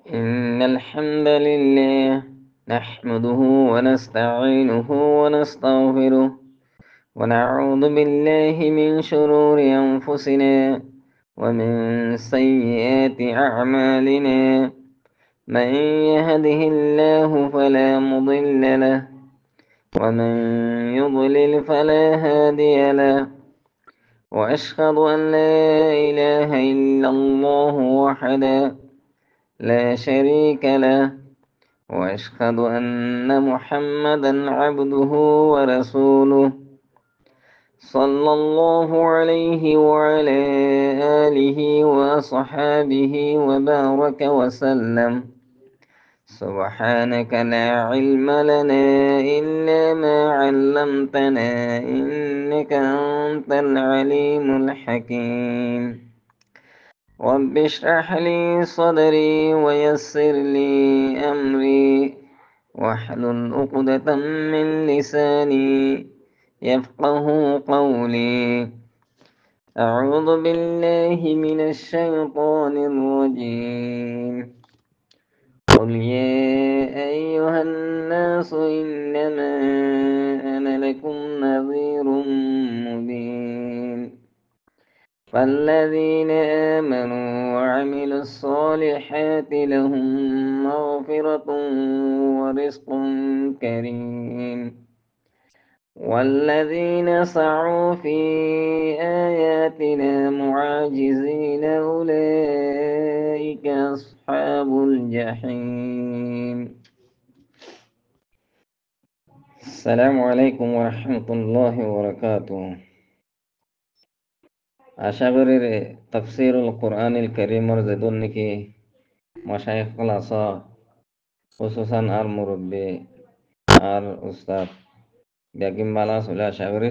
إن الحمد لله نحمده ونستعينه ونستغفره ونعوذ بالله من شرور أنفسنا ومن سيئات أعمالنا. من يهده الله فلا مضل له ومن يضلل فلا هادي له. وأشهد أن لا إله إلا الله وحده لا شريك له، وأشهد أن محمدا عبده ورسوله صلى الله عليه وعلى آله وصحابه وبارك وسلم. سبحانك لا علم لنا إلا ما علمتنا إنك أنت العليم الحكيم. رب اشرح لي صدري ويسر لي أمري واحلل عقدة من لساني يفقه قولي. أعوذ بالله من الشيطان الرجيم. قل يا أيها الناس إنما أنا لكم نذير مبين. فالذين آمنوا وعملوا الصالحات لهم مغفرة ورزق كريم. والذين سعوا في آياتنا معاجزين أولئك أصحاب الجحيم. السلام عليكم ورحمة الله وبركاته. আশা করি তাফসীরুল কোরআনিল কারীমর যেদুন নাকি মাশায়েখ ক্লাস খুসুসান আর মুরব্বী আর উস্তাদ বেগম মালা চলে আশা করি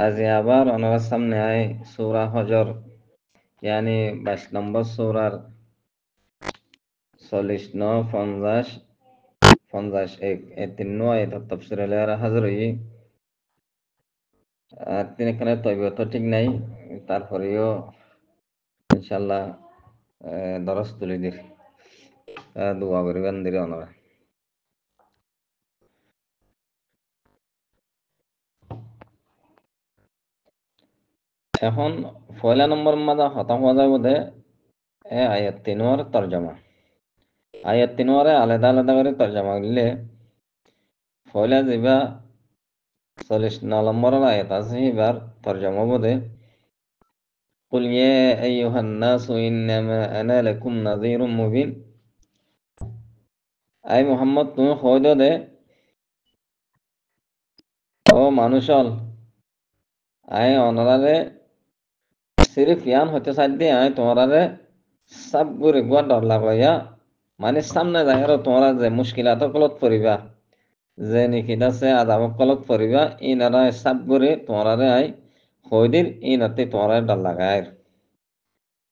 আজি আবার ওনার সামনে আয় সূরা হজর यानी 22 নম্বর সূরার 40 50 51 এই তিন আয়াত তাফসীর এর হাজির হই। তিন এখানে তয়বা তো ঠিক নাই, তারপরেও ইনশাআল্লাহ দরস তুলে দির দোয়া করবেন দিরে ওনারা। এখন পয়লা নম্বর মাদা হতাম হওয়া যায় বোধে আয়াত তিনোর তর্জমা। আয়াত তিনোরে আলাদা আলাদা করে তর্জমা করলে পয়লা যেবা 49 নম্বরের আয়াত আছে এবার তর্জমা বোধে قل يا أيها الناس إنما أنا لكم نذير مبين। আই মোহাম্মদ তুমি কইদ দে ও মানুষল আই অনারারে সিরিফ ইয়ান হতে চাই দিয়ে আই তোমারারে সব গুরে গুয়া ডর লাগাইয়া মানে সামনে যায় আর তোমরা যে মুশকিলাত কলত পড়িবা যে নিখিত আছে আদাব কলত পড়িবা ইনারা সব গুরে তোমারারে আই হইদির ইনাতে তোমারা ডর লাগায়।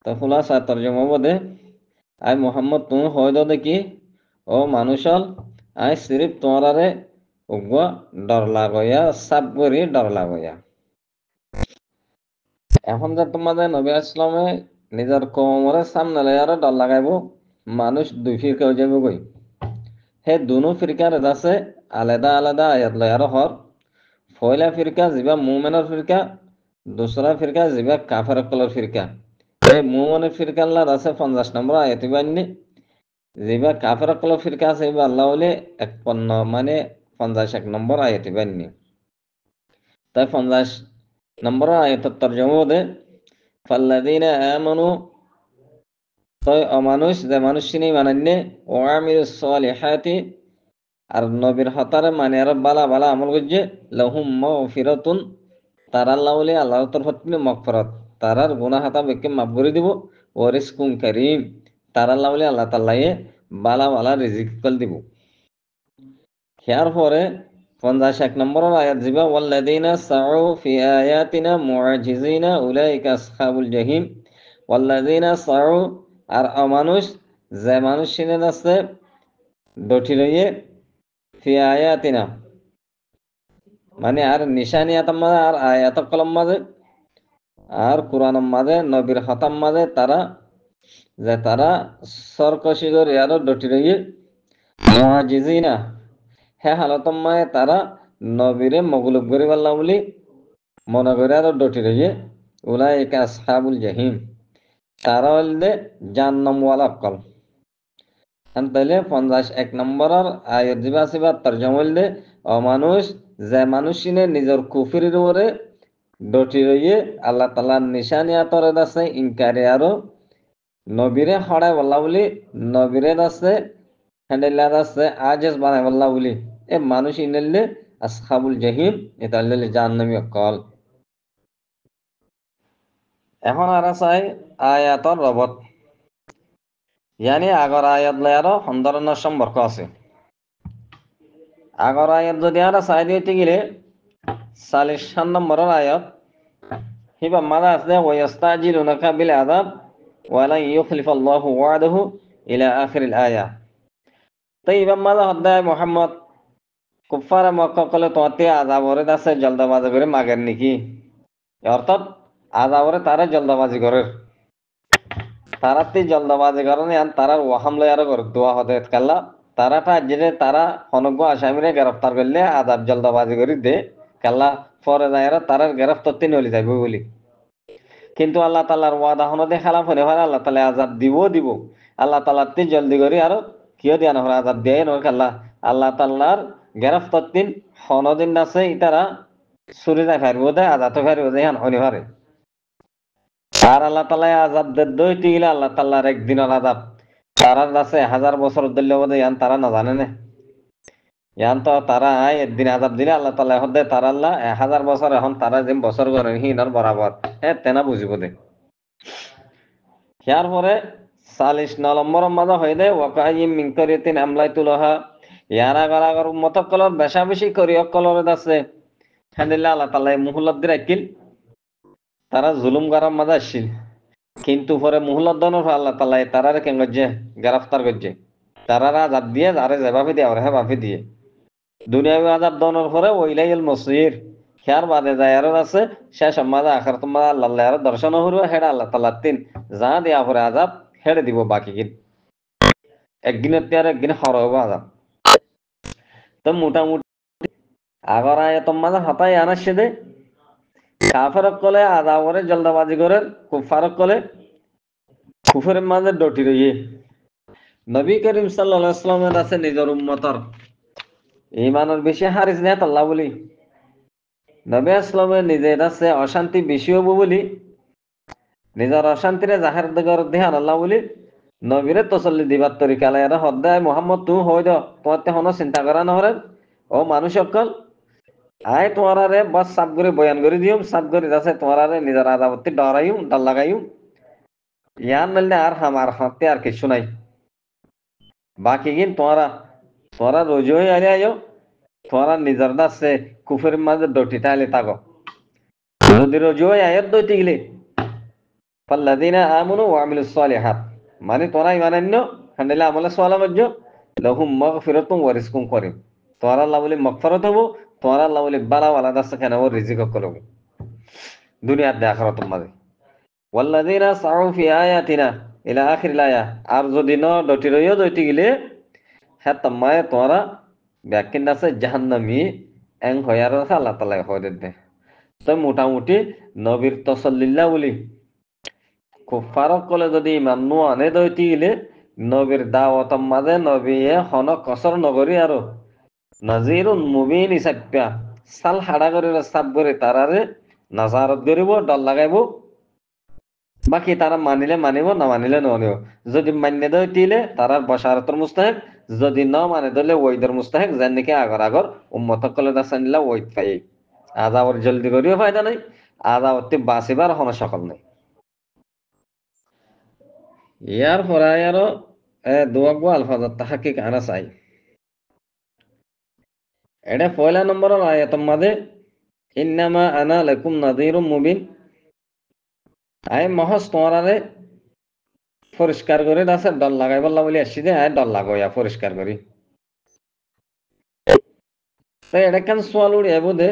তো খুলাসা তর্জমা বদে আই মোহাম্মদ তুমি হইদ দেখি ও মানুষল আই সিরিফ তোমারারে উগুয়া ডর লাগাইয়া সব গুরি ডর লাগাইয়া। এখন যে তোমাদের নবী ইসলামে নিজের কোমরের সামনে লেয়ারে ডর লাগাইব মানুষ দুই ফিরকা হয়ে যাবে কই হে দুনো ফিরকার আছে আলাদা আলাদা আয়াত লেয়ার হর। পয়লা ফিরকা যিবা মুমেনের ফিরকা, দুসরা ফিরকা যিবা কাফের কলর ফিরকা। এই মুমেনের ফিরকার লাদ আছে 50 নম্বর আয়াত বান্নি, যিবা কাফের কলর ফিরকা আছে এবার আল্লাহ বলে 51 মানে 51 নম্বর আয়াত বান্নি। তাই 50 নম্বর আয়াতের তর্জমা দে ফাল্লাযীনা আমানু তয় অমানুষ যে মানুষ চিনি মানান্নে ও আমিলুস সালিহাতি আর নবীর হতারে মানে আর বালা বালা আমল করছে লাহুম মাগফিরাতুন তারা আল্লাহ বলে আল্লাহর তরফ থেকে মাগফিরাত তারার গুনাহ হাতা বেকে মাফ করে দিব ও রিজকুন কারীম তারা আল্লাহ বলে আল্লাহ তাআলায়ে বালা বালা রিজিক কল দিব। এর পরে 51 নম্বরের আয়াত জিবা ওয়াল্লাযীনা সাউ ফি আয়াতিনা মুআজিজিনা উলাইকা আসহাবুল জাহিম। ওয়াল্লাযীনা সাউ আর অমানুষ যে মানুষ চিনেন আছে ডটি লইয়ে ফি আয়াতিনা মানে আর নিশানিয়াত মাঝে আর আয়াত কলম মাঝে আর কোরআন মাঝে নবীর হতাম মাঝে তারা যে তারা সরকশি করে আরো ডটি রইয়ে মুআজিজিনা হে হালতম্মায় তারা নবীরে মগলুব করে পারলাম বলি মনে করে আরো ডটি রইয়ে উলাইকা আসহাবুল জাহিম তারা হইলে জাহান্নামওয়ালা অকল তাহলে 51 নম্বরের আয়াত দিবা আসিবা তর্জমা হইলে অমানুষ যে মানুষিনে নিজের কুফরির উপরে ডটি রইয়ে আল্লাহ তাআলার নিশানিয়াতরে আছে ইনকারে আরো নবীরে হড়াই বললা বলি নবীরে আছে হ্যান্ডেলার আছে আজেস বানাই বললা বলি এ মানুষ ইনেলে আসহাবুল জাহিম এটা হইলে জাহান্নামী অকল এখন আর চাই আয়াতর রবত ইয়ানি আগর আয়াত লয় আরো সন্দরণের সম্পর্ক আছে আগর আয়াত যদি আর চাই দিতে গেলে 44 নম্বরের আয়াত হিবা মাদা আছে ওয়াস্তাজিলুনাকা বিল আযাব ওয়ালা ইউখলিফাল্লাহু ওয়া'দাহু ইলা আখিরিল আয়া তাই ইবাম মাদা হদ্দায় মুহাম্মদ কুফারে মক্কা কলে তোমাতে আযাবরে দাসে জলদাবাজি করে মাগের নাকি অর্থাৎ আযাবরে তারা জলদাবাজি করে তারাতে জলদাবাজি কারণে আন তারার ওয়াহাম লয় আরো করে দোয়া হতে কাল্লা তারাটা যেটা তারা অনগ্য আসামিরে গ্রেফতার করলে আযাব জলদাবাজি করে দে কাল্লা পরে যায় তারার গ্রেফতার তিন হলি যাইব বলি কিন্তু আল্লাহ তাআলার ওয়াদা হনদে খেলাফ হলে হয় আল্লাহ তাআলা আযাব দিব আল্লাহ তাআলার তে জলদি করে আরো কিয় দিয়া না আযাব দেয় নয় আল্লাহ আল্লাহ তাআলার গ্রেফতার তিন হনদিন আছে ইতারা সুরে যায় ফারবো দে আযাব তো ফারবো দে হান হনি পারে আর আল্লাহ তাআলা আযাব দইতে গেলে আল্লাহ তাআলার একদিনের আযাব তারার আছে 1000 বছর দিলে বোধ ইয়ান তারা না জানে না ইয়ান তো তারা একদিন আযাব দিলে আল্লাহ তাআলা হদে তারা আল্লাহ 1000 বছর এখন তারা যে বছর করে হিনার বরাবর তেনা বুঝিব দে ইয়ার পরে 44 নম্বর মাঝে হয়ে দেয় ওয়াকাইম মিন কারিয়াতিন আমলাইতুলাহা ইয়ার আগর উম্মতকলর বেশা বেশি করিয়কলর আছে হাদিল্লাহ আল্লাহ তাআলা মুহল্লাত দি রাখিল তারা জুলুম করার মাঝে আসছিল কিন্তু পরে মুহল্লাত দনের আল্লাহ তাআলা তারারে কেন গজে গ্রেফতার গজে তারারা আযাব দিয়ে যারে যেভাবে দিয়ে আর হেভাবে দিয়ে দুনিয়াবি আযাব দনের পরে ওইলাইল মসির খেয়ার বাদে যায় আর আছে শেষ মাঝে আখিরাত মাঝে আল্লাহ আর দর্শন হরু হেডা আল্লাহ তাআলা তিন যা দিয়া পরে আযাব হেড়ে দিব বাকি কিন একদিনের তে আর একদিন হর হবো আযাব তো মোটামুটি আগর আয়াত মাঝে হতাই আনাসে দে কাফেরক কলে আযাবরে জলদাবাজি করে কুফারক কলে কুফরের মাঝে ডটি রইয়ে নবী করিম সাল্লাল্লাহু আলাইহি ওয়াসাল্লামের আছে নিজের উম্মতর ঈমানের বেশি হারিস নেত আল্লাহ বলি নবী আসলামের নিজের আছে অশান্তি বেশি হবো বলি নিজের অশান্তিরে জাহের দেগর ধ্যান আল্লাহ বলি নবীরে তসল্লি দিবার তরিকা লাই হদ্দায় মোহাম্মদ তুমি হই দ তোমাতে হনো চিন্তা করা নহরে ও মানুষ সকল আয় তোমারে বাস সাব করে বয়ান করে দিও সাব করে আছে তোমারে নিজের আদাবত্তি ডরাইও ডাল লাগাইও ইয়ান মিললে আর আমার হাতে আর কিছু নাই বাকি কিন তোরা রোজ হয়ে আলে আয়ো তোরা নিজের দাসে কুফের মাঝে ডটি তাইলে তাগো যদি রোজ হয়ে আয়ের দইতে গেলে ফাল্লাযীনা আমানু ওয়া আমিলুস সালিহাত মানে তোরা ঈমানান্য হান্ডেলে আমলে সালাহ মজ্জ লাহুম মাগফিরাতুন ওয়া রিজকুন কারীম তোরা আল্লাহ বলে মাগফিরাত হবো তোরা আল্লাহ বলে বালা ওয়ালা দাস কেন ও রিজিক করব দুনিয়ার দে আখিরাতের মাঝে ওয়াল্লাযীনা সাউ ফি আয়াতিনা ইলা আখিরিল আয়া আর যদি ন ডটি রইও দইতে গেলে হ্যাঁ তোমায় তোরা ব্যাকিন আছে জাহান্নামী এং হয়ার আল্লাহ তাআলা হয়ে দে তো মোটামুটি নবীর তসল্লিল্লাহ বলি কুফারক কলে যদি ইমান নু আনে দইতে গেলে নবীর দাওয়াতর মাঝে নবী হন কসর নগরী আরো নাজিরুন মুবিন হিসাব্যা সাল হাড়া করে সাব করে তারারে নাজারত করিব ডর লাগাইব বাকি তারা মানিলে মানিব না মানিলে ননিব যদি মান্য দইতিলে তারার বশারতর মুস্তাহিক যদি ন মানে দলে ওইদের মুস্তাহিক যেন নাকি আগর উম্মত কলে দাসানিলা ওই পাই আদাবর জলদি করিও ফায়দা নাই আদাবরতে বাঁচিবার হন সকল নাই ইয়ার পরায় আরো দোয়াগো আলফাজত তাহাকিক আনা চাই এটা পয়লা নম্বর আয়াতর মাঝে ইন্নামা আনা লাকুম নাযীরুম মুবিন আই মহস তোমারে পরিষ্কার করে আছে ডর লাগাই বললা বলি আসছি যে আয় ডর লাগাইয়া পরিষ্কার করি তাই এটা কেন সোয়াল উড়িয়া বোধে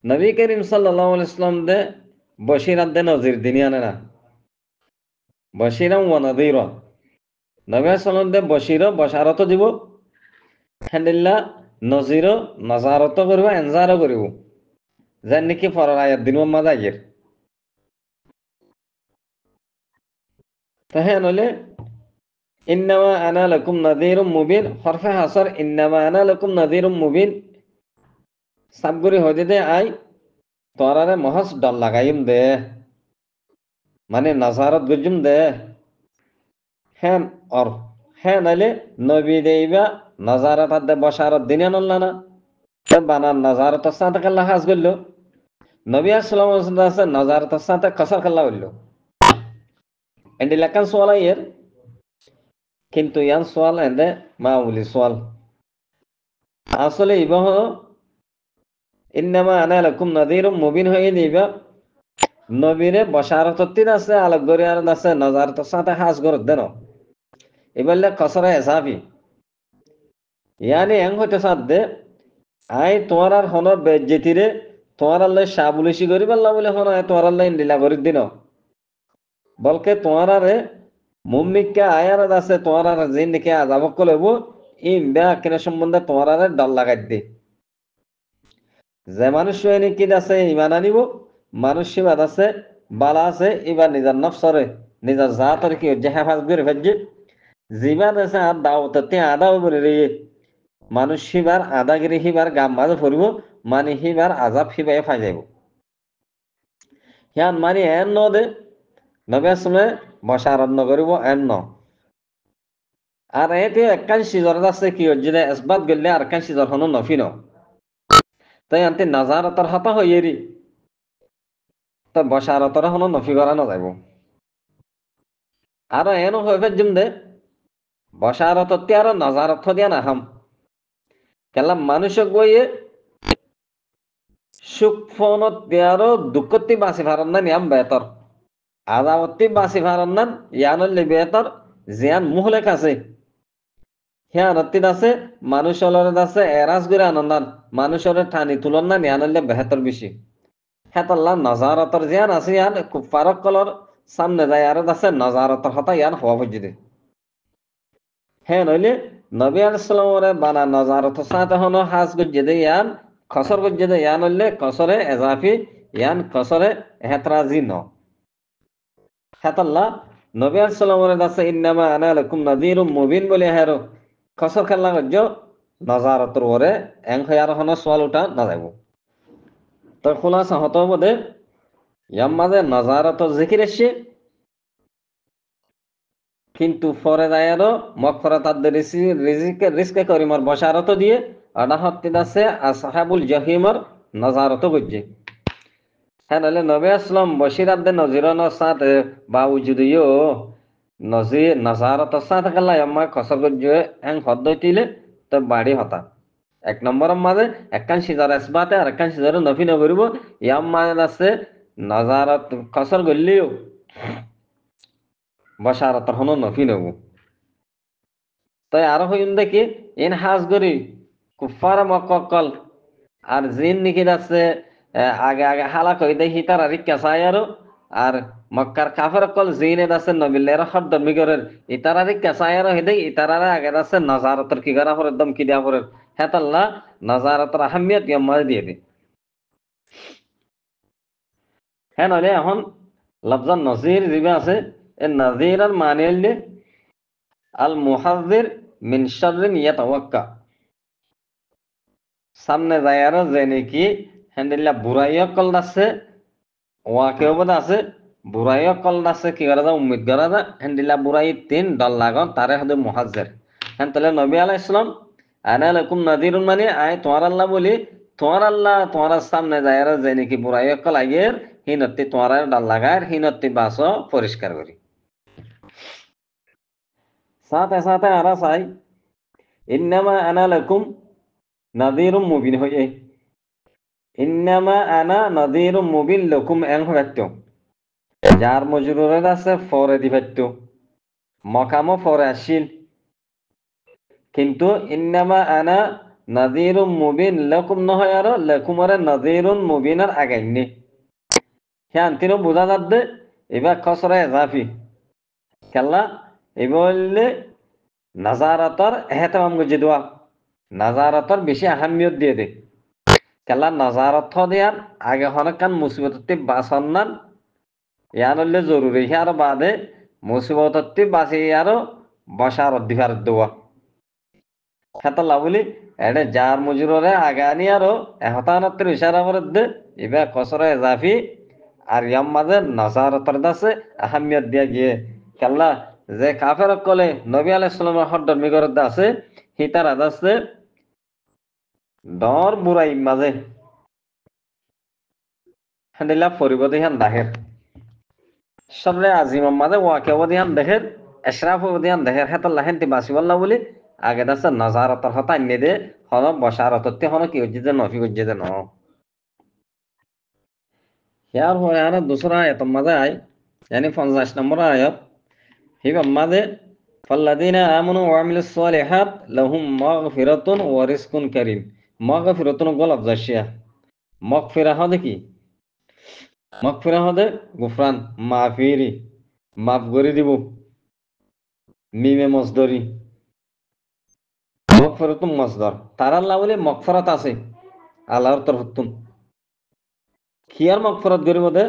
নবী করিম সাল্লাল্লাহু আলাইহি ওয়াসাল্লাম দে বশিরাত দে নজির দিনী আনে না বশিরা ওয়া নাযীরা নবী সাল্লাল্লাহু আলাইহি বশির বশারত দিব হেন্দিল্লা নজির নজারত করিব এনজার করিব যেন নাকি পরের আয়াত দিন মাঝে আগের তাহে নলে ইন্নামা আনা লাকুম নাযীরুম মুবিন হরফে হাসর ইন্নামা আনা লাকুম নাযীরুম মুবিন সাবগুরি হইতে দে আই তোরারে মহস ডর লাগাইম দে মানে নজারত গুজুম দে হ্যাঁ অর হ্যাঁ নাইলে নবী দেইবা নজারত দে বশারত দিনে নল্লা না বানান নজারত সাথে কাল্লা হাজ করলো নবী আসসালাম আছে নজারত সাথে কসর কাল্লা হইলো এন্ডি লেখান সোয়াল এর কিন্তু ইয়ান সোয়াল এন্ডে মাউলি সোয়াল আসলে ইবা হলো ইন্নামা আনা লাকুম নাযীরুম মুবিন হয়ে দিবা নবীরে বশারতিন আছে আলোকগরিয়ার আছে নজারত সাথে হাজ গরত দেন এবারে কসরে হেসাবি ইয়ানি এং হইতে সাথে আই তোমার আর হন বেজ্জেতিরে তোমার আল্লাহ সাবুলিশি করি পাল্লা বলে হন তোমার আল্লাহ লীলা করি দিন বলকে তোমার আরে মুমিককে আয়ার আছে তোমার আর জিন নিকে আজাবক কলেব ইম বেয়া কিনা সম্বন্ধে তোমার আরে ডর লাগাই দে যে মানুষ কি আছে ইমান আনিব মানুষ সিবাদ আছে বালা আছে এবার নিজের নফসরে নিজের জাতর কি হচ্ছে হেফাজ করে ফেলছে জিবাদ আছে আর দাওতে আদাও করে রে মানুষ সিবার আদাগিরি সিবার গাম মাঝে ফুরিব মানে সিবার আজাব সিবাই ফাই যাব হিয়ান মানে এন ন দে নবে আসলে বসারত নকরিব এন ন আর এতে একখান সিজর আছে কি হচ্ছে এসবাত গেলে আর একখান সিজর হনো নফি ন তাই আনতে নাজারতর হাতা হইয়েরি তো বসারতর হনো নফি করা না যাব আর এনো হয়ে ফেলছিম দে বসারত আর নাজারত দিয়া নাহাম কেলাম মানুষক বইয়ে সুখ ফোনত দেয়ারও দুঃখতি বাঁচি ভারত না নিয়াম বেতর আদাবত্তি বাঁচি ভারত নান ইয়ানল্লি বেতর জিয়ান মুহলে কাছে হিয়ানত্তিত আছে মানুষের আছে এরাজ করে আনন্দান মানুষের টানি তুলন না নিয়ানল্লে বেহতর বেশি হেতল্লা নজারতর জিয়ান আছে ইয়ান কুফারক কলর সামনে যায় আর আছে নজারতর হতা ইয়ান হওয়া বুঝি হ্যাঁ নইলে নবী আলাইসালামরে বানা নজারত সাথে হনো হাজ গজ্জে দে ইয়ান খসর গজ্জে দে ইয়ান হইলে খসরে এজাফি ইয়ান খসরে হেতরাজি ন হেতাল্লা নবী আলাইসালামরে দাসে ইন্নামা আনা লাকুম নাযীরুম মুবিন বলে হেরো খসর খেলা গজ্জ নজারতর ওরে এং হয়ার হনো সোয়াল উঠা না যাব তো খোলাসা হতো বোধে ইয়াম মাঝে নজারত জিকির এসে কিন্তু পরে দায়ারও মকফরা তাদের রিস্কে করিমর বসারত দিয়ে আডা হত্তিন আছে আসহাবুল জহিমর নজারত গজ্জে হ্যাঁ নাহলে নবী আসলাম বশির আব্দে নজিরন সাথ বাউজুদিও নজির নজারত সাথ কাল্লা আম্মা খসর গজ্জে এং হদ দইতিলে তো বাড়ি হতা এক নম্বরের মাঝে একখান সিজার আসবাতে আর একখান সিজার নফি নগরিব ইয়াম মানে আছে নজারত খসর গল্লিও বসারত হনো নফি নব তাই আরো হইন দেখি ইন হাজ গরি কুফার মক্কল আর জিন নিকি আছে আগে আগে হালা কই দেই হিতার আর কেসাই আর মক্কার কাফের কল জিন আছে নবিলের হদ দমি করে ইতার আর কেসাই আর হিদে ইতার আর আগে আছে নজারতর কি করা পরে দম কি দিয়া পরে হেতাল্লা নজারতর আহমিয়ত ইয়াম্মা দিয়ে দি হ্যাঁ নলে এখন লফজান নজির জিবা আছে এ নজির আর মানে আল মুহাজির মিন শাররিন ইয়াতাওয়াক্কা সামনে যায় আর যে নাকি হ্যান্ডিল্লা বুড়াইয়া কল আছে ওয়াকেও বোধ আছে বুড়াইয়া কল আছে কি করা যা উম্মিদ করা যা হ্যান্ডিল্লা বুড়াই তিন দল লাগান তারে হদে মুহাজির হ্যাঁ তাহলে নবী আলাইহিস সালাম আনা লাকুম নাদিরুন মানে আয় তোমার আল্লাহ বলি তোমার আল্লাহ তোমার সামনে যায় আর যে নাকি বুড়াইয়া কল আগের হিনত্তি তোমার ডাল লাগায় হিনত্তি বাস পরিষ্কার করি সাথে সাথে আরা চাই ইন্নামা আনা লাকুম নাদিরুম মুবিন হয়ে ইন্নামা আনা নাদিরুম মুবিন লকুম এং হইতো যার মজুরের আছে ফরে দিবাইতো মকামো ফরে আসিল কিন্তু ইন্নামা আনা নাদিরুম মুবিন লকুম নহয় আর লকুমরে নাদিরুন মুবিনার আগাইনি হ্যাঁ তিনও বোঝা যাচ্ছে এবার খসরা এজাফি খেলা এই বললে নাজারাতর এহতেমাম গজে দেওয়া নাজারাতর বেশি আহামিয়ত দিয়ে দে খেলা নাজারত দেয়ার আগে হনকান মুসিবততে বাসন্নান ইয়ান হলে জরুরি আর বাদে মুসিবততে বাঁচি আরো বসারত দিবার দেওয়া খেতলা বলি এটা যার মজুরে আগানি আরো এহতানত্বের ইশারা করে দে এবার কসরে এজাফি আর ইয়াম মাঝে নাজারতর দাসে আহামিয়ত দিয়া গিয়ে খেলা যে কাফের কলে নবী আলাইহিস সালামের হদ্দর মিগরত আছে হিতার আদাসে দর বুড়াই মাঝে হান্দিলা পরিবদে হান দাহের সবরে আজিম মাঝে ওয়াকে অবধিয়ান দেহের এশরাফ অবধিয়ান দেহের হেতাল্লা হেন্তি বাসিবাল্লা বলি আগে দাসে নাজারতর হতা আন্যে দে হন বসারততে হন কি হচ্ছে যে নফি হচ্ছে যে ন ইয়ার পরে আর দুসরা আয়াত মাঝে আয় yani 50 নম্বর আয়াত হিব মাঝে ফাল্লাযীনা আমানু ওয়া আমিলুস সালিহাত লাহুম মাগফিরাতুন ওয়া রিজকুন কারীম মাগফিরাতুন গলাব জাসিয়া মাগফিরা হদে কি মাগফিরা হদে গুফরান মাফিরি মাফ করে দিব মিমে মসদরি মগফিরাতুন মসদর তার আল্লাহ বলে মগফিরাত আছে আল্লাহর তরফতুন কিয়ার মগফিরাত গরিব দে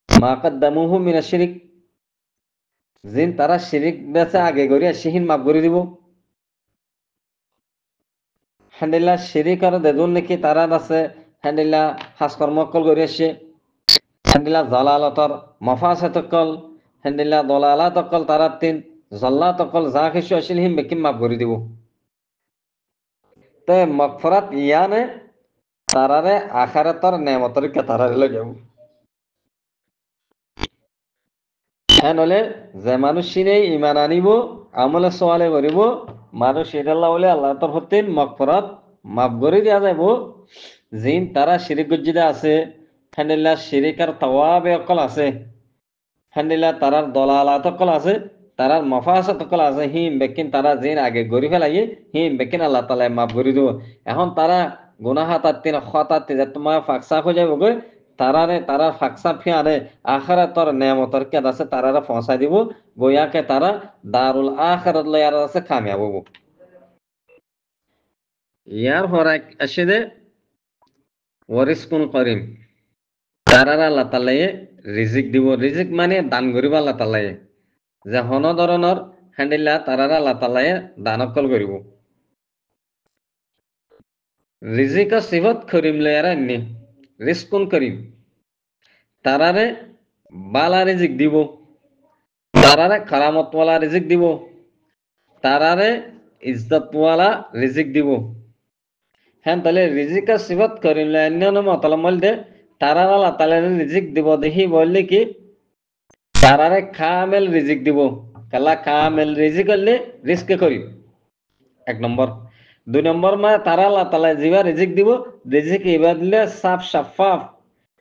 মা কদ্দামুহু মিনাশ শিরিক জিন তারা শিরিক বেছে আগে গরিয়া সিহিন মাফ করে দিব হান্ডিল্লা শিরিক আর দেদুন নাকি তারা আছে হান্ডিল্লা হাসকর্ম কল গরিয়াছে হান্ডিল্লা জালালতর মফাসাতকল হান্ডিল্লা দলালাতকল তারা তিন জল্লাতকল যা কিছু আছিল হিম বেকিম মাফ করে দিব তে মগফিরাত ইয়ানে তারারে আখিরাতর নেমতর কে তারারে লাগাব হ্যাঁ নলে যে মানুষ সিনে ইমান আনিব আমলে সোয়ালে করিব মানুষ ইদাল্লাহ বলে আল্লাহ তরফতিন মগফিরাত মাফ করে দেওয়া যাইব জিন তারা শিরিক গজ্জিদা আছে হান্ডিল্লা শিরিকার তাওয়াবে অকল আছে হান্ডিল্লা তারার দলালাত অকল আছে তারার মফাসাত অকল আছে হিম বেকিন তারা জিন আগে গরি ফেলাই হিম বেকিন আল্লাহ তালা মাফ করে দিব এখন তারা গুনাহা তাত্তিন খতাত্তি যে তোমার ফাকসা হয়ে যাবে গই তারারে তারা ফাকসা ফিয়ারে আখিরাতর নেমতর কে আছে তারারে পৌঁছাই দিব গয়াকে তারা দারুল আখিরাত লয়ার আছে কামিয়াব হবো ইয়ার পরে আসে দে ওয়ারিসকুন করিম তারার আল্লাহ তালাই রিজিক দিব রিজিক মানে দান করিব আল্লাহ তালাই যে হন ধরনের হ্যান্ডিল্লা তারার আল্লাহ তালাই দানকল করিব রিজিক সিফত করিম লয়ারা নি রিস্কুন করিম তারারে বালা রিজিক দিব তারারে কারামতওয়ালা রিজিক দিব তারারে ইজ্জতওয়ালা রিজিক দিব হ্যাঁ তাহলে রিজিক সিফত করিম লয়ার মতলমল দে তারার আল্লাহ তালাই রিজিক দিব দেখি বললে কি তারারে কামেল রিজিক দিব কালা কামেল রিজিক করলে রিস্কে করি এক নম্বর দুই নম্বর মা তারা আল্লাহ তালা জিবা রিজিক দিব রিজিক এবার দিলে সাফ সাফাফ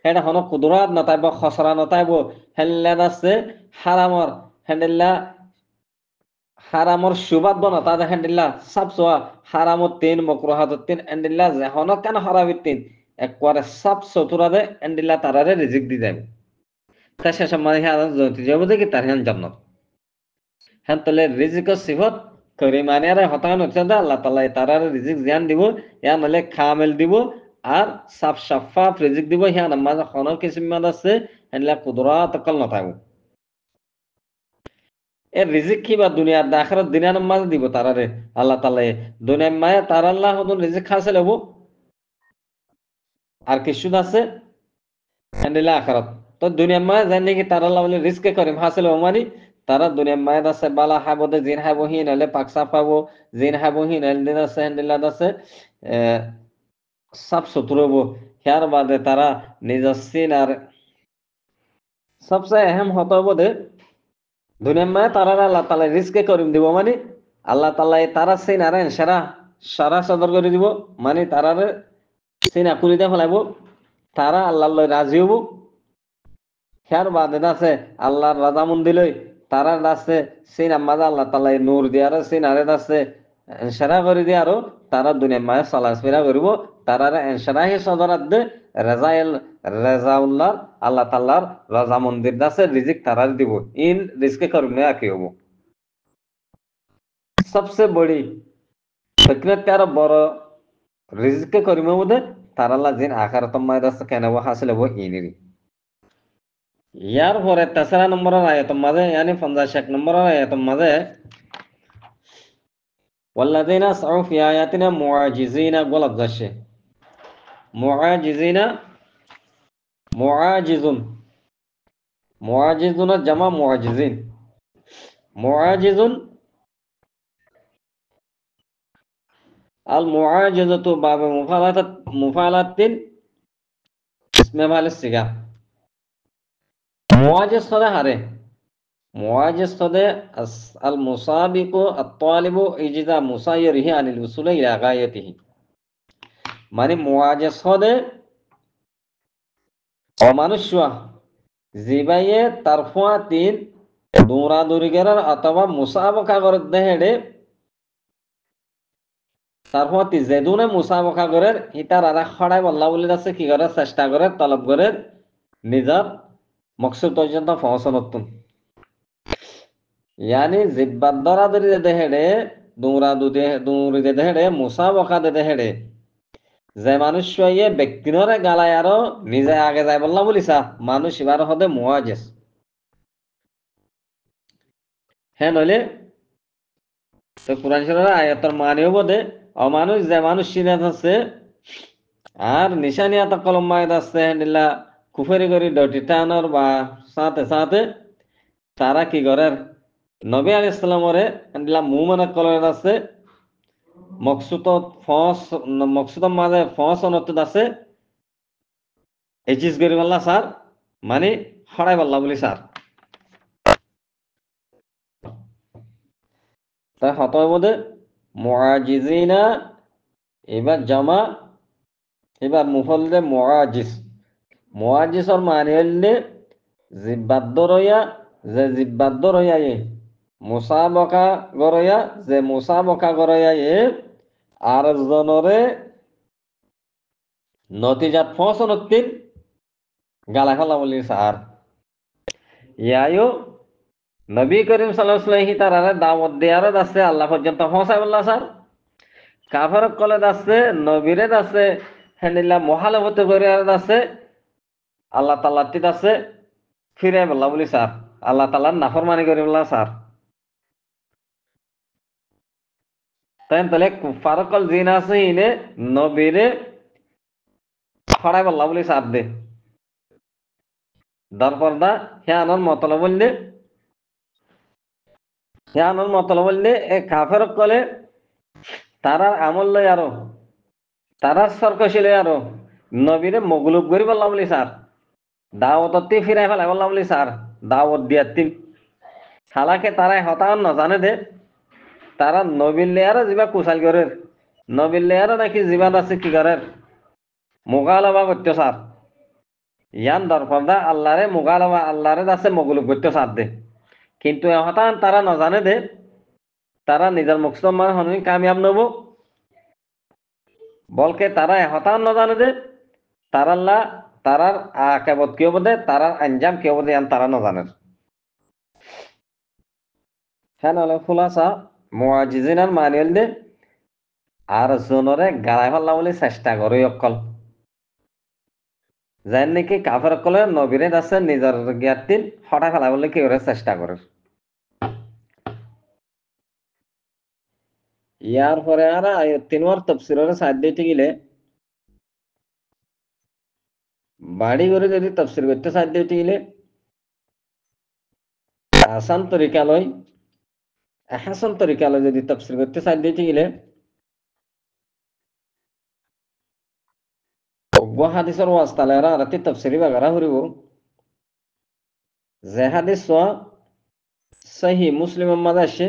এটা হন কুদরাত নতাইব খসরা নতাইব হেল্লাদ আছে হারামর হেন্ডিল্লা হারামর সুবাদ বনা তাদের হেন্ডিল্লা সাফ সোয়া হারামত তিন মকরুহাত তিন এন্ডিল্লা যে হন কেন হরাবির তিন একবারে সাফ সতুরাদে এন্ডিল্লা তারারে রিজিক দি যাবে তা শেষ মানে হ্যাঁ যাব দেখি তার হ্যাঁ জান্নাত হ্যাঁ তাহলে রিজিক সিফত করিমানে আর হতান হচ্ছে আল্লাহ তাআলা তারার রিজিক জ্ঞান দিব ইয়া নলে কামেল দিব আর সাফ সাফাফ রিজিক দিব ইয়া নামাজ খনর কিসিমাত আছে এলা কুদরাত কল নতাও এ রিজিক কি বা দুনিয়ার আখিরাত দুনিয়ার নামাজ দিব তারারে আল্লাহ তাআলা দুনিয়ার মায়া তার আল্লাহ হদন রিজিক হাসিল হবো আর কিছু আছে এলা আখিরাত তো দুনিয়ার মায়া জানি কি তার আল্লাহ বলে রিস্কে করিম হাসিল হবো মানে তারা দুনিয়ার মায়াত আছে বালা খাবো দে জিন খাবো হি নাহলে পাকসা পাবো জিন খাবো হি নাহলে দিন আছে হ্যান্ডিলাত আছে সাফ সুতরবো ইয়ার বাদে তারা নিজের সিন আর সবচেয়ে अहम হতে হবে দে দুনিয়ার মায়া তারা আল্লাহ তাআলা রিজকে করিম দিব মানে আল্লাহ তাআলা তারা সিন আর সারা সারা সদর করে দিব মানে তারারে সিন আকুরি দে ফেলাইবো তারা আল্লাহর লয় রাজি হবো ইয়ার বাদে আছে আল্লাহর রাজামন্দি লই তারা আছে সিন আমাদা আল্লাহ তাআলা নূর দিয়ার সিন আরে আছে এনসারা করে দিয়ে আরো তারা দুনিয়া মায়ে চলাফেরা করিব তারারে এনসারা হে সদরাত দে রেজাইল রেজাউল্লাহ আল্লাহ তাল্লাহর রাজা মন্দির দাসে রিজিক তারার দিব ইন রিজকে করবে আর কি হবো সবচেয়ে বড়ি ফিকরত কার বড় রিজকে করিমে মধ্যে তারাল্লাহ জিন আখারত মায় দাস কেন হাসিল হবো ইনিরি ইয়ার পরে 3 নম্বরের আয়াতের মাঝে ইয়ানি 51 নম্বরের আয়াতের মাঝে والذين سعوا في آياتنا معاجزين غلط যাচ্ছে মুআজিজিনা মুআজিজুন মুআজিজুনা জামা মুআজিজিন মুআজিজুন আল মুআজিজাতু বাবে মুফালাতিন ইসমে ভালে সিগা মুআজিজ সদে হারে মুআজিজ সদে আল মুসাবিকু আত তালিবু ইজিদা মুসায়রিহি আনিল উসুলি ইলা গায়াতিহি মানে মুআজিজ সদে অমানুষ্য জিবাইয়ে তারফুয়া তিন দৌড়াদৌড়ি করার অথবা মুসাবকা করে দেহেডে তারপর যেদুনে মুসাবকা করে হিতার আর খড়াই বল্লা বলে যাচ্ছে কি করে চেষ্টা করে তলব করে নিজের মকসুদ পর্যন্ত পৌঁছানোর ইয়ানি জিব্বার দরাদরি দেহেডে দৌড়ি দেহেডে মুসাবকা দেহেডে যে মানুষ ইয়ে ব্যক্তিনরে গালায় আরো নিজে আগে যায় বললা বলিসা মানুষ এবার হদে মুআজিজ হ্যাঁ নইলে তো কোরআন শরীফের আয়াতের মানেও বোধে অমানুষ যে মানুষ সিনাত আছে আর নিশানিয়াত কলম মায়েদ আছে নিলা কুফেরি করি ডটি টানোর বা সাথে সাথে তারা কি করে নবী আলাইহিস সালামরে নিলা মুমানা কলম আছে মকসুদর মাঝে ফস অনত আছে এজিস গরি বললা স্যার মানে হড়াই বললা বলি স্যার তাই হতয় বোধে মুআজিজিনা এবার জামা এবার মুফলদে মুআজিজর মানে হইলে জিব্বাদ্দ রইয়া যে জিব্বাদ্দ রইয়া মুসাবকা গরইয়া যে মুসাবকা গরইয়া আর জনরে নতিজাত ফসনতিন গালা খালা বলি স্যার ইয়ায়ো নবী করিম সাল্লাল্লাহু আলাইহি তাআলা দাওয়াত দেয়ার আছে আল্লাহ পর্যন্ত পৌঁছায় বললা স্যার কাফের কলে আছে নবীরে আছে হেনিলা মহালবতে করে আছে আল্লাহ তাআলা তিত আছে ফিরে বললা বলি স্যার আল্লাহ তাআলার নাফরমানি করে বললা স্যার তাই তাহলে ফারকল জিন আছে ইনে নবীরে খড়াই বললা বলি স্যার দে দরপরদা হিয়ানোর মতলব বললে এ কাফের কলে তারার আমল লই আরো তারার সরকশি লই আরো নবীরে মগলুব করি বললাম বলি স্যার দাওয়াততে ফিরাই ফেলাই বললাম বলি স্যার দাওয়াত দিয়াতিন হালাকে তারাই হতান নজানে দে তারা নবীর লেয়ারও যিবা কুশাল করে নবীর লেয়ারও নাকি জীবান আছে কি করে মোগালবা করতে স্যার ইয়ান দরপরদা আল্লাহরে মোগালবা আল্লাহরে আছে মগলুব করতে স্যার দে কিন্তু হতান তারা নজানে দে তারা নিজের মুখস্তম মানে হনুন কামিয়াব নব বলকে তারা হতান নজানে দে তারাল্লা তারার আকেবত কেউ বোধে তারার আঞ্জাম কেউ বোধে তারা নজানে হ্যাঁ নাহলে খুলাসা মুআজিজিনার মানিয়েল দে আর জনরে গাড়াই ফেললা বলে চেষ্টা করে অকল যাই নাকি কাফের কলে নবীরে আছে নিজের জ্ঞাতিন হঠাৎ ফেলা বলে কি করে চেষ্টা করে ইয়ার পরে আর তিনবার তফসিরের সাহায্য দিতে গেলে বাড়ি করে যদি তফসির করতে সাহায্য দিতে গেলে আসান তরিকা লয় হাসান তরিকা লয় যদি তফসির করতে সাহায্য দিতে গেলে হাদিসের ওয়াস্তালে রাতি তফসিরি বাগারা হরিব যে হাদিস সহি মুসলিম মাঝে আসে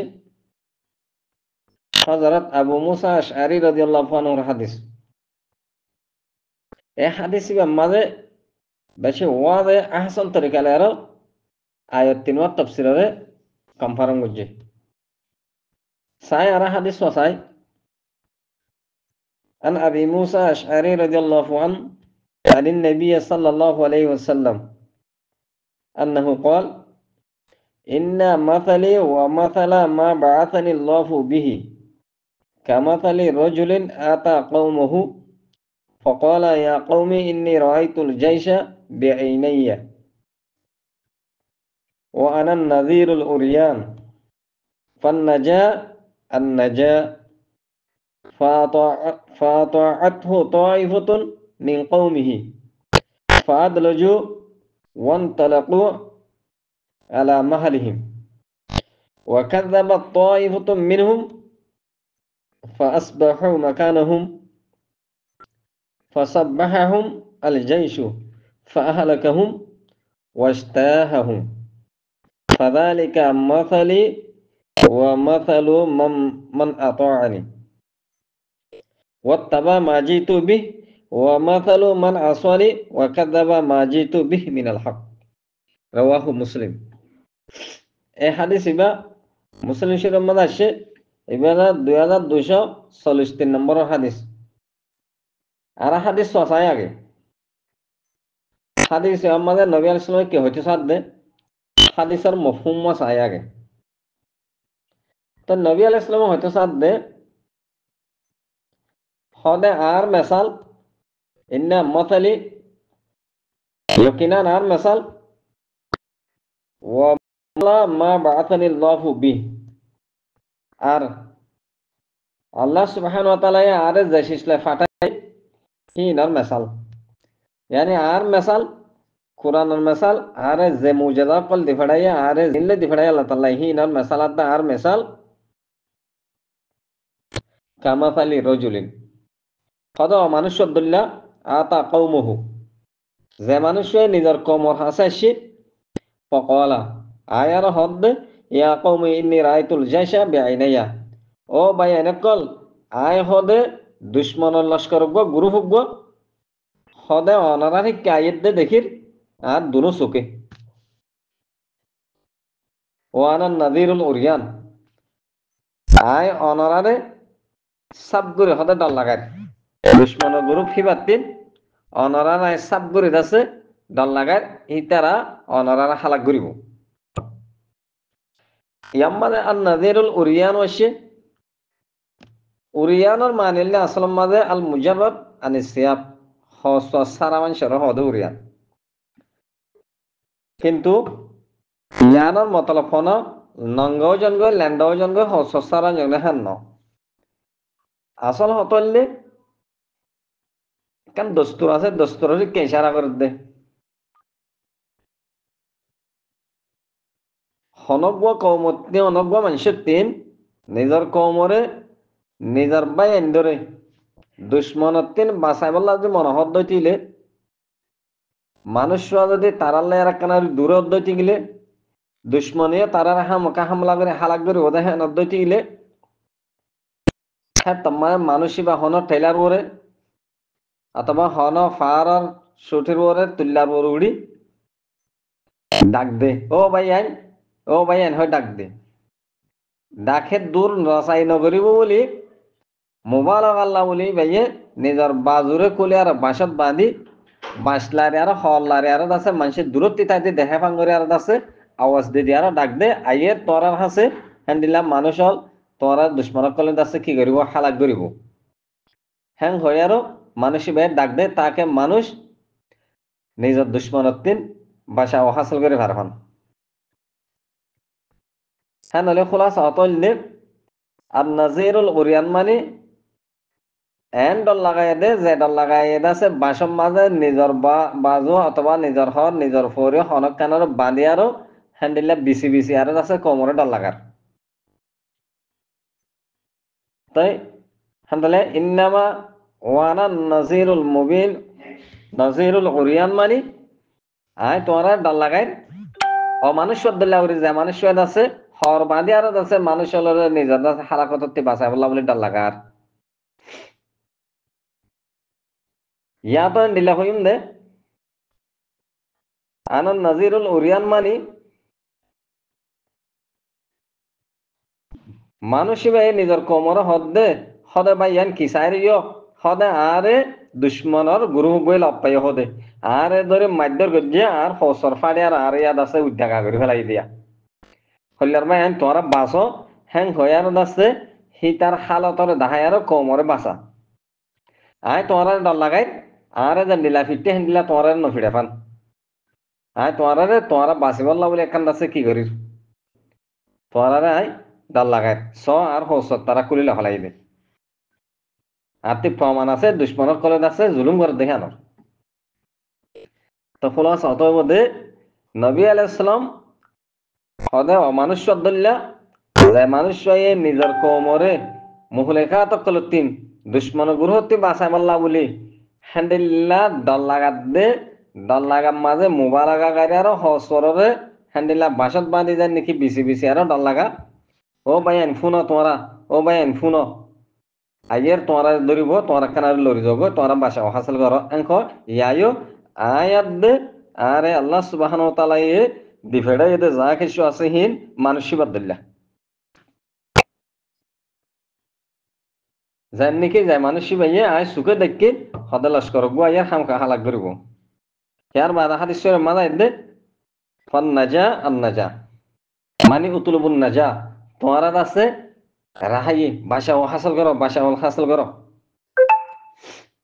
হযরত আবু মুসা আশআরী রাদিয়াল্লাহু আনহুর হাদিস এই হাদিস মাঝে বেশি ওয়াদে আহসান তরিকা লে আরো আয়াত তিনবার তফসিরে কনফার্ম করছে সাই আর হাদিস সাই আন আবি মুসা আশআরী রাদিয়াল্লাহু আনহু عن النبي صلى الله عليه وسلم أنه قال إن مثلي ومثل ما بعثني الله به كمثل رجل آتى قومه فقال يا قوم إني رأيت الجيش بعيني وأنا النذير الأريان فالنجاة النجاة فأطاعته طائفة من قومه فأدلجوا وانطلقوا على مهلهم وكذبت طائفة منهم فأصبحوا مكانهم فصبحهم الجيش فأهلكهم واجتاحهم فذلك مثلي ومثل من أطاعني واتبع ما جئت به ومثل من عصاني وكذب ما جئت به من الحق رواه مسلم এই হাদিস মুসলিম শরীফের মধ্যে আসছে এবার 2243 নম্বরের হাদিস আর হাদিস সসাই আগে হাদিস আমাদের নবী আলাইহিস সালাম কে হইতে সাথ দে হাদিসের মফহুম মাসাই আগে তো নবী আলাইহিস সালাম হইতে সাথ দে হদে আর মেসাল ইন্না মাসালি ইয়াকিনান আর মেসাল ওয়া মা বাআথানি আল্লাহু বি আর আল্লাহ সুবহানাহু ওয়া তাআলা আর যে শিশলে ফাটাই হিনার মেসাল यानी आर मेसाल कुरान मेसाल आरे जे मुजदा कल दिफड़ाया आरे जिनले दिफड़ाया अल्लाह ताला ही नर मेसाल आता आर मेसाल कामासाली रजुलिन कद मानुष्य अब्दुल्लाह आता कौमुहु जे मानुष्य निजर कौमर हासाशी फकाला आयार हद या कौमी इन्नी रायतुल जैशा बिआइनाया ओ भाई अनकल आय हदे दुश्मन लश्कर गो गुरु गो হদে অনারারি কায়েত দে দেখির আর দুনো চোখে ওয়ানান নাজিরুল উরিয়ান আয় অনারারে সাব করে হদে ডল লাগায় দুশ্মন গ্রুপ ফিবাতিন অনারার আয় সাব করে আছে ডল লাগায় ইতারা অনারার হালাক করিব ইয়াম্মাদে আন নাজিরুল উরিয়ান ওয়াশে উরিয়ানর মানিলে আসল মাদে আল মুজাররদ আনিস সিয়াব হস সারামান শরহ হদে উরিয়ান কিন্তু ইয়ানোর মতলব হন নঙ্গও জনগ ল্যান্ডও জনগ হসারা জনগ হেন ন আসল হতলে কান দস্তুর আছে দস্তুর কে ইশারা করে দে হনব্ব কৌমতি অনব্ব মানুষের তিন নিজের কৌমরে নিজের বাই এন্দরে দুশ্মনের তিন বাঁচাই বললা যদি মনোহর দইতিলে মানুষরা যদি তারাল্লে এরাকানার দূরে দইতি গেলে দুশ্মনীয় তারার হামকা হামলা করে হালাক করে ওদের হ্যাঁ নদ্দইতি গেলে হ্যাঁ তোমার মানুষই বা হন ঠেলার ওরে অথবা হন ফারার সুটির ওরে তুল্লার ওরে উড়ি ডাক দে ও ভাই আইন হয় ডাক দে ডাকে দূর রসাই নগরিব বলি মোবাইল আল্লাহ বলি ভাইয়ে নিজের বাজুরে কুলে আর বাঁশত বাঁধি বাঁশলারে আর হল্লারে আর আছে মানুষের দূরত্বে তাইতে দেখা ভাঙ্গরে আর আছে আওয়াজ দিয়ে আর ডাক দে আইয়ের তোরার হাসে হ্যান্ডিলাম মানুষ হল তোরা দুশ্মনক কলে আছে কি করিব হালাক করিব হ্যাং হয়ে আরো মানুষই ভাই ডাক দে তাকে মানুষ নিজের দুশ্মনত্বিন বাসা হাসল করে ভারখন হ্যাঁ নলে খোলাস অতলে আর নাজিরুল উরিয়ান মানে এন ডল লাগাই দে যে ডল লাগাই আছে বাসম মাঝে নিজের বাজু অথবা নিজের হর নিজের ফরি হনক কানের বাঁধি আরো হ্যান্ডিলে বিসি বিসি আর আছে কোমরে ডল লাগার তাই হ্যান্ডলে ইন্নামা ওয়ানা নাজিরুল মুবিন নাজিরুল উরিয়ান মানে আয় তোরা ডল লাগাই অমানুষ দল্লা উড়ি যায় মানুষ আছে হর বাঁধি আর আছে মানুষ নিজের হালাকত বাঁচাই বললা বলে ডল লাগার ইয়া তো দিলা হইম দে আনন্দ নাজিরুল উরিয়ান মানি মানুষ ভাই নিজের কোমর হদে হদে ভাই ইয়ান কিসাইর ইয় হদে আরে দুশ্মনর গুরু বই লপাই হদে আর ধরে মাধ্যর গজ্জে আর হসর ফাড়ে আর ইয়াদ আছে উদ্যাগা করে ফেলাই দিয়া হল্লার ভাই তোরা বাসো হ্যাং হয়ার আছে হি তার হালতর দাহায়ার কমরে বাসা আয় তোরা ডর লাগাই আর দিলা ফিরতে হেন দিলা তোরা নফিড়ে ফান আয় তোরা বাঁচিবার বলে একখান আছে কি করিস তোরা আয় ডর লাগাই স আর হসর তারা কুলিলে হলাই দে আর তি প্রমাণ আছে দুশ্মনের কলেজ আছে জুলুম করে দেখে আনোর তো ফলাস অত মধ্যে নবী আলাইসালাম সদে অমানুষ্য দল্লা যে মানুষ নিজের কোমরে মুহলেখা তকলতিন দুশ্মন গুরুহতি বাসায় মাল্লা বলি হ্যান্ডিল্লা দল লাগার মাঝে মুবারকা গাড়ি আর হসরে হ্যান্ডিল্লা বাসত বাঁধি যায় নাকি বিসি বিসি আর দল লাগা ও ভাই আনফুন তোমরা ও ভাই আনফুন আইয়ের তোমরা ধরিব তোমরা কানার লড়ি যাব তোমরা বাসা হাসিল করো এঙ্ক ইয়ায়ো আয়াত দে আরে আল্লাহ সুবহানাহু ওয়া তাআলা এ দিফেড়া এতে যা কিছু আছে হিন মানুষই বাদল্লা যার নাকি যায় মানুষই ভাইয়ে আয় সুখে দেখি হদালাস করব আয়ার হামকা হালাক করব ইয়ার বাদা হাদিসের মালা দে ফান নাজা আন নাজা মানে উতুলবুন নাজা তোমরা আছে রাহাই বাসা ও হাসিল করো বাসা ও হাসিল করো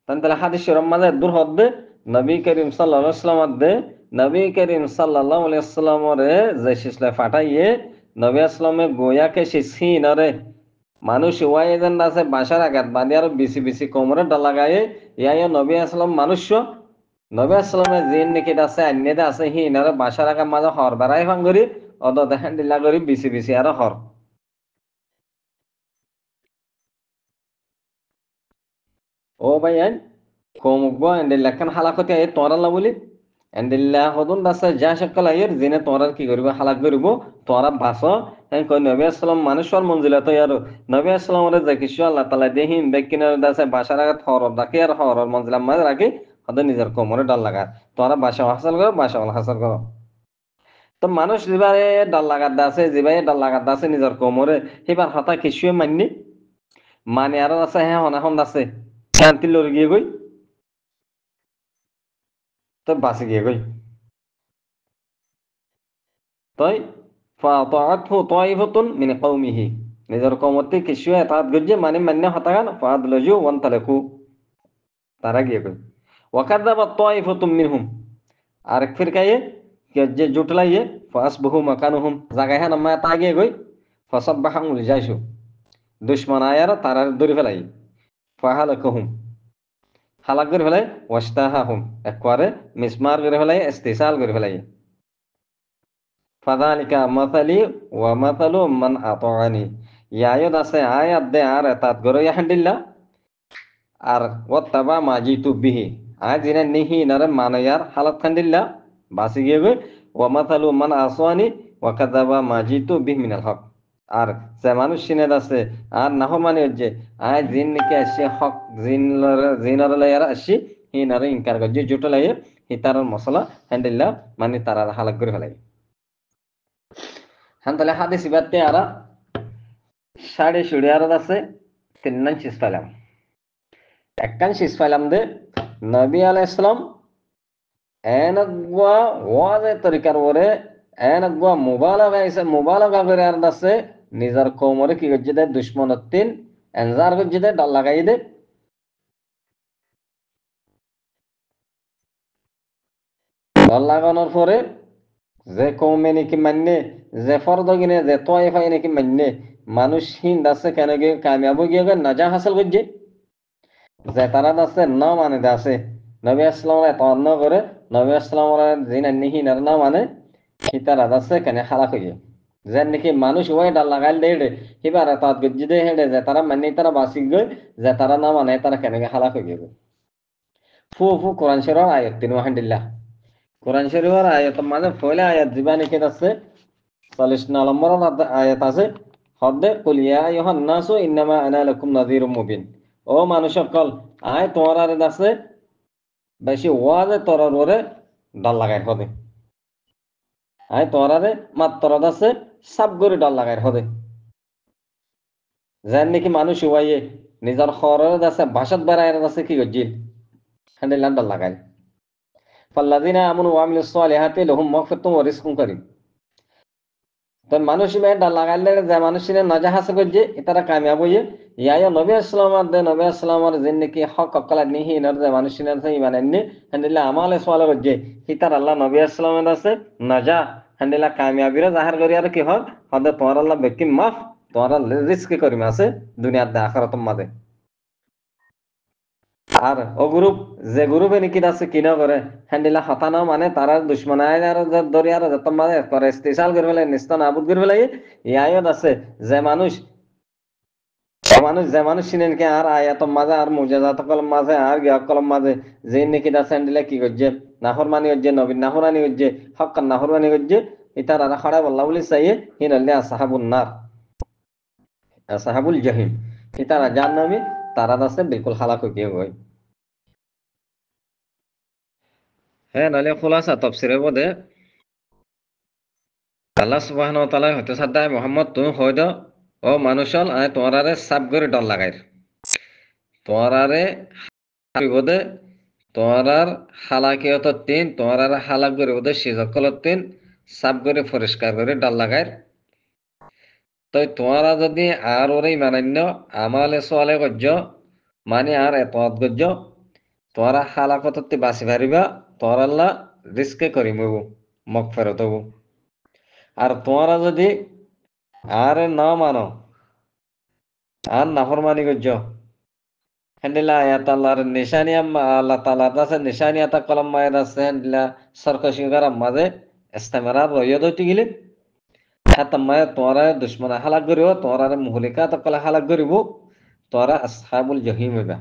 তাহলে হাদিসের মাঝে দূর হদ্দে নবী করিম সাল্লাল্লাহু আলাইহি ওয়াসাল্লাম দে নবী করিম সাল্লাল্লাহু আলাইহি ওয়াসাল্লামরে যে শিশলে ফাটাইয়ে নবী আসলামে গোয়াকে শিসিনরে মানুষ ওয়াইদেন আছে বাসার আঘাত বাঁধি আর বিসি বিসি কোমরে ডালা গায়ে ইয়া নবী আসলাম মানুষ্য নবী আসলামে জিন নিকিত আছে আন্যদে আছে হিনারে বাসার আঘাত মাঝে হর বেড়াই ভাঙ্গরি অদ দেখান দিলা করি বিসি বিসি আর হর ও ভাই কমুকবো এন্ডিল্লাখান হালাকতে আই তোরা বলি এন্ডিল্লা হদুন দাসে যা সকল আইয়ের জিনে তোরার কি করিব হালাক করিব তোরা বাস কই নবী আসসালাম মানুষের মঞ্জিলা তো আর নবী আসসালাম রে দেখিস আল্লাহ তাআলা দেহিন বেকিনার দাসে বাসার আগত হরর রাখি আর হরর মঞ্জিলা মাঝ রাখি হদে নিজের কোমরে ডাল লাগা তোরা বাসা হাসল করো বাসা হাসল করো তো মানুষ যেবারে ডাল লাগার দাসে যেবারে ডাল লাগার দাসে নিজের কোমরে এবার হতা কিছুই মাননি মানে আর আছে হ্যাঁ হনাহন আছে শান্তি লড়ে গিয়ে গই তো বাঁচি গিয়ে গই তাই ফাতাআতহু তাইফাতুন মিন কওমিহি নিজের কওমতে কিছু এতাত গজ্জে মানে মান্য হতাগান ফাদলাজু ওয়ান তালাকু তারা গিয়ে গই ওয়াকাযাবা তাইফাতুম মিনহুম আর এক ফিরকায়ে যে জুটলাইয়ে ফাসবহু মাকানুহুম জায়গায় হ্যাঁ নামা তা গিয়ে গই ফাসাব্বাহাম লিজাইশু দুশমন আয়ার তারা ধরে ফেলাই ফাহালাকুহুম হালাক করে ফেলাই ওয়াস্তাহাহুম একবারে মিসমার করে ফেলাই ইস্তিসাল করে ফেলাই ফাযালিকা মাসালি ওয়া মাসালু মান আতাআনি ইয়ায়ত আছে আয়াত দে আর এতাত গরো ইয়াহান্দিল্লা আর ওয়াত্তাবা মাজিতু বিহি আয় জিনা নিহি নারে মানায়ার হালাত খান্দিল্লা বাসি গিয়ে গই ওয়া মাসালু মান আসওয়ানি ওয়া কাযাবা মাজিতু বিহি মিনাল হক আর যে মানুষ সিনেদ আছে আর নাহ মানে যে আয় জিন নাকি আসে হক জিনর লায়ার আসি হি নারে ইনকার গজ্জে জুটলায়ে হি তার মশলা হান্দিল্লা মানে তারা হালাক করে ফেলাই han তাহলে হাদিস ইবাতে আরা সাড়ে সুড়ে আর আছে তিন শিস পাইলাম একখান শিস পাইলাম দে নবী আলাইহিসসালাম এনগুয়া ওয়াজে তরিকার ওরে এনগুয়া মুবালাগা করে আর আছে নিজের কোমরে কি গজ্জে দে দুশমনতিন এনজার গজ্জে দে ডাল লাগাই দে ডাল লাগানোর পরে যে কৌমে নাকি মান্য যে ফরদ গিনে যে তয়ফাই নাকি মান্য মানুষ হিন্দ আছে কেন গিয়ে কামিয়াব গিয়ে নাজা হাসিল করছে যে তারা আছে ন মানে আছে নবী আসলাম তন্ন করে নবী আসলাম যে নিহীন আর না মানে সে তারা আছে কেন হালাক হয়ে যে নাকি মানুষ ওই ডাল লাগাইল দে এবার তাত গজ্জি দে হেডে যে তারা মানে তারা বাসি গই যে তারা না মানে তারা কেন হালাক হয়ে গেল ফু ফু কোরআন শরীফ আয়াত তিন ওয়াহান্দিল্লাহ কোরআন শরীফের আয়াত মানে পয়লা আয়াত জীবানি কে আছে 40 নম্বর আয়াত আছে হদ্দে কুল ইয়া আইয়ুহান নাসু ইন্নামা আনা লাকুম নাযীরুম মুবিন ও মানুষ সকল আয় তোমার আর আছে বেশি ওয়াজে তোরার ওরে ডাল লাগাই হদে আয় তোমার আরে মাত্র আছে সাব করে ডাল লাগাই হদে যেন নাকি মানুষ ওয়াইয়ে নিজের খরচ আছে ভাষাত বেড়ায় আছে কি গজিল হেন্ডিলান ডর লাগাই ফাল্লাযিনা আমানু ওয়া আমিলুস সালিহাতি লাহুম মাগফিরাতুন ওয়া রিজকুন কারীম। তো মানুষ ডর লাগাইলে যে মানুষের নজা হাসে করছে তারা কামিয়াব হয়ে ইয়া নবী আসসালামার দে নবী আসসালামার যে নাকি হক অকলা নিহি নর যে মানুষের আছে ইমান এনে হেন্ডিলা আমালে সোয়াল করছে হিতার আল্লাহ নবী আসসালামের আছে নজা হেন্ডিলা কামিয়াবিরা জাহার করি আর কি হক হদে তোমার আল্লাহ ব্যক্তি মাফ তোমার রিস্ক করিম আছে দুনিয়ার দে আখরাতম মাঝে। আর ও গ্রুপ যে গ্রুপে নিকি আছে কিনা করে হ্যান্ডিলা হতানো মানে তারা দুশ্মনায় আর দরি আর যত মানে করে স্পেশাল করে ফেলে নিস্ত নাবুদ করে ফেলে ইয়ায়ত আছে যে মানুষ যে মানুষ চিনেন কি আর আয়াত মাঝে আর মুজাজাত কলম মাঝে আর গিয়া কলম মাঝে যে নাকি আছে হ্যান্ডিলা কি করছে নাহরমানি হচ্ছে নবীন নাহরানি হচ্ছে হক্কান নাহরমানি হচ্ছে ইতার আর খড়া বল্লা বলি চাইয়ে হিনাল্লে আসাহাবুন নার আসাহাবুল জাহিম ইতারা জাহান্নামী তারা আছে বিলকুল হালাক হয়ে গই। হ্যাঁ নাহলে খোলাসা তফসিরের মধ্যে আল্লাহ সুবহানাহু ওয়া তাআলা হতে সাদ্দায় মোহাম্মদ তুমি হইদ ও মানুষল আয় তোমারে সাব করে ডর লাগাই তোমারে বিপদে তোমার হালাকিয়ত তিন তোমার হালাক করে ওদের সিজকল তিন সাব করে পরিষ্কার করে ডর লাগাই। তো তোমারা যদি আর ওরে মানান্য আমালে সোয়ালে গজ্য মানে আর এত গজ্য তোমারা হালাকত বাঁচি পারিবা তোমার আল্লাহ রিস্কে করিম মক ফেরত হবো। আর তোমরা যদি আর না মানো আর নাফরমানি করছ হ্যান্ডিলা আয়াত আল্লাহর নিশানি আল্লাহ তাআলার কাছে নিশানি আতা কলম মায়ের আছে হ্যান্ডিলা সরকশি করার মাঝে ইস্তেমারা রয়দ হইতে গেলে হ্যাঁ তোমায় তোমরা দুশ্মন হালাক করিব তোমরা মুহলিকা তকলে হালাক করিব তোমরা আসহাবুল জহিম হইবা।